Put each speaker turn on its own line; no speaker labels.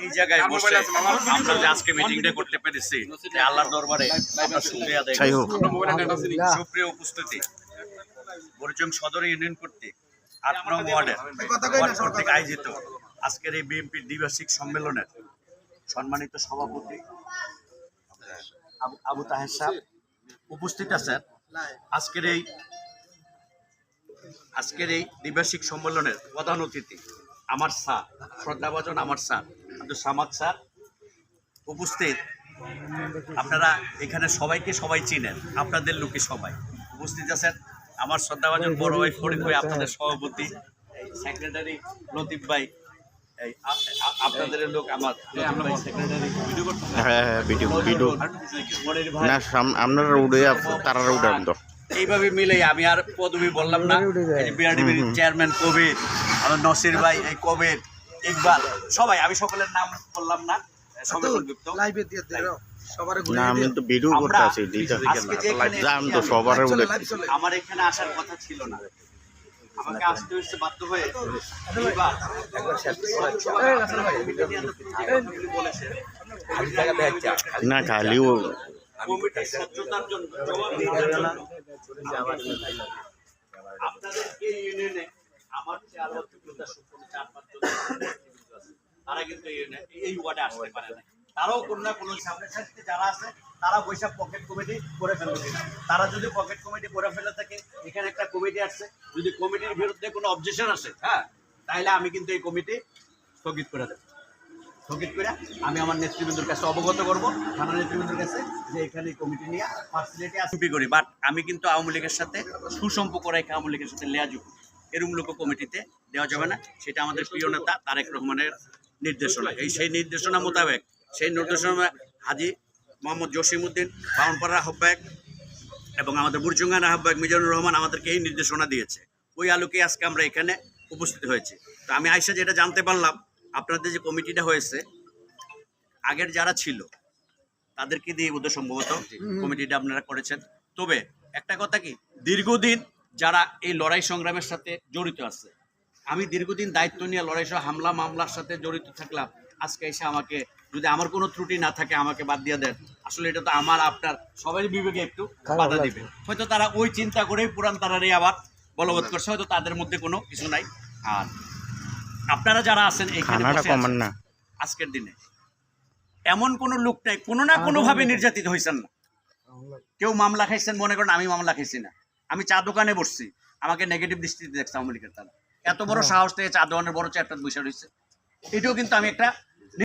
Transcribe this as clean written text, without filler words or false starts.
এই জায়গায় বসে আমরা যে আজকে মিটিংটা করতে পেরেছি আল্লাহর দরবারে আমরা শুকরিয়া আদায় করছি। সুপ্রিয় উপস্থিতি, বরজং সদর ইউনিয়ন কর্তৃক ৮ নং ওয়ার্ডের ওয়ার্ড কর্তৃক আয়োজিত আজকের এই বিএনপির দ্বিবার্ষিক সম্মেলনের সম্মানিত সভাপতি আবু তাহের সাহেব উপস্থিত আছেন। আজকের এই দ্বিবার্ষিক সম্মেলনের প্রধান অতিথি আমার স্যার, শ্রদ্ধাভাজন আমার স্যার আব্দুল সামাদ স্যার উপস্থিত। আপনারা এখানে সবাইকে সবাই চিনেন, আপনাদের লোকে সবাই উপস্থিত আছেন। আমার শ্রদ্ধাভাজন বড় ভাই ফরিদ ভাই, আপনাদের সভাপতি, সেক্রেটারি লতিফ ভাই, এই আপনাদের লোক আমার সেক্রেটারি
আপনারা উড়ে তারা উড়ান তো
এইভাবে মিলে আমি আর পদবি বললাম না। বিআরডিবির চেয়ারম্যান কবির, আমার নসির ভাই, এই কবির, ইকবাল, সবাই, আমি সকলের নাম বললাম না। আমার এখানে আসার কথা ছিল না, আমাকে আসতে হচ্ছে বাধ্য হয়ে।
না খালিও
কমিটির স্বচ্ছতার জন্য আপনাদের এই ইউনিয়নে আমার চেয়ে আরো তারা কিন্তু এই ওয়ার্ডে আসতে পারে না। তারাও কোনো না কোনো সামনের সাথে যারা আছে তারা বৈশাখ পকেট কমিটি করে ফেলবে। তারা যদি পকেট কমিটি করে ফেলে থাকে, এখানে একটা কমিটি আসছে, যদি কমিটির বিরুদ্ধে কোনো অবজেকশন আসে, হ্যাঁ, তাহলে আমি কিন্তু এই কমিটি স্থগিত করে দেব। স্থগিত করে আমি আমার নেতৃবৃন্দর কাছে অবগত করবো, থানা নেতৃবৃন্দর কাছে, যে এখানে কমিটি নিয়ে ফ্যাসিলিটি আসুপি করি। বাট আমি কিন্তু আওয়ামী লীগের সাথে সুসম্পর্ক রেখে আওয়ামী লীগের সাথে লেয়াজুক এরকম লোক কমিটিতে দেওয়া যাবে না। সেটা আমাদের প্রিয় নেতা তারেক রহমানের নির্দেশনা। সেই নির্দেশনা মোতাবেক, সেই নির্দেশনা হাজী মোহাম্মদ জসিমউদ্দিন বাউনপাড়ার আহ্বায়ক এবং আমাদের বুড়চুঙ্গান আহ্বায়ক মিজানুর রহমান আমাদেরকে এই নির্দেশনা দিয়েছে। ওই আলোকে আজকে আমরা এখানে উপস্থিত হয়েছি। তো আমি আইসা যেটা জানতে পারলাম, আপনাদের যে কমিটিটা হয়েছে আগের যারা ছিল তাদেরকে দিয়ে বোধহয় সম্ভবত কমিটিটা আপনারা করেছেন। তবে একটা কথা কি, দীর্ঘদিন যারা এই লড়াই সংগ্রামের সাথে জড়িত আছে, আমি দীর্ঘদিন দায়িত্ব নিয়ে লড়াই সহ হামলা মামলার সাথে জড়িত থাকলাম, আজকে এসে আমাকে যদি আমার কোনো ত্রুটি না থাকে আমাকে বাদ দিয়ে দেন, আসলে এটা তো আমার আপনার সবারই বিবেকে একটু বাধা দিবে। হয়তো তারা ওই চিন্তা করেই পুরান তারারই আবার বলবৎ করছে, হয়তো তাদের মধ্যে কোনো কিছু নাই। আর আপনারা যারা আছেন এখানে আজকের দিনে এমন কোনো লোক নাই কোনো না কোনোভাবে নির্যাতিত হয়েছেন না। কেউ মামলা খাইছেন মনে করেন আমি মামলা খাইছি না, আমি চা দোকানে বসছি, আমাকে নেগেটিভ দৃষ্টিতে দেখছে আওয়ামী লীগের তারা। এত বড় সাহস থেকে চা দোকানের বড় চেয়ারটা বসে রয়েছে, এটাও কিন্তু আমি একটা